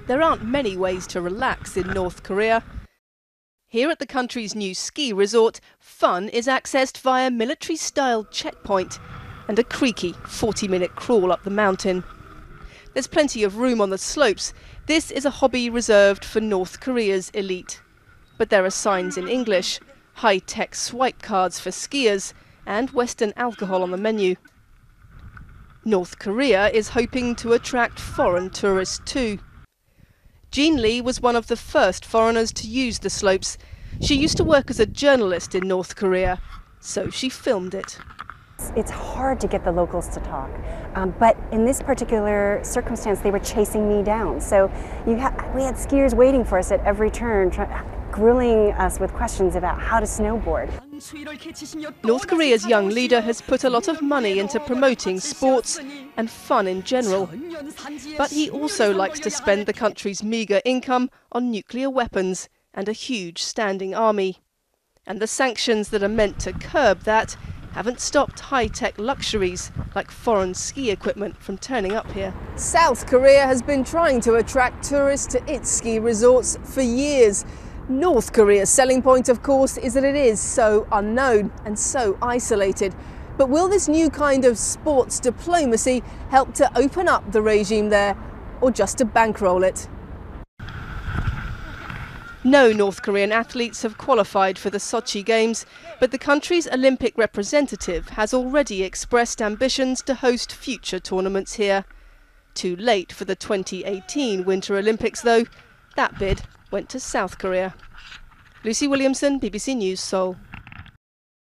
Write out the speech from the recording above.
There aren't many ways to relax in North Korea. Here at the country's new ski resort, fun is accessed via military-style checkpoint and a creaky 40-minute crawl up the mountain. There's plenty of room on the slopes. This is a hobby reserved for North Korea's elite. But there are signs in English, high-tech swipe cards for skiers, and Western alcohol on the menu. North Korea is hoping to attract foreign tourists too. Jean Lee was one of the first foreigners to use the slopes. She used to work as a journalist in North Korea, so she filmed it. It's hard to get the locals to talk, but in this particular circumstance, they were chasing me down. So we had skiers waiting for us at every turn, grilling us with questions about how to snowboard. North Korea's young leader has put a lot of money into promoting sports and fun in general. But he also likes to spend the country's meagre income on nuclear weapons and a huge standing army. And the sanctions that are meant to curb that haven't stopped high-tech luxuries like foreign ski equipment from turning up here. South Korea has been trying to attract tourists to its ski resorts for years. North Korea's selling point, of course, is that it is so unknown and so isolated. But will this new kind of sports diplomacy help to open up the regime there, or just to bankroll it? No North Korean athletes have qualified for the Sochi Games, but the country's Olympic representative has already expressed ambitions to host future tournaments here. Too late for the 2018 Winter Olympics, though. That bid went to South Korea. Lucy Williamson, BBC News, Seoul.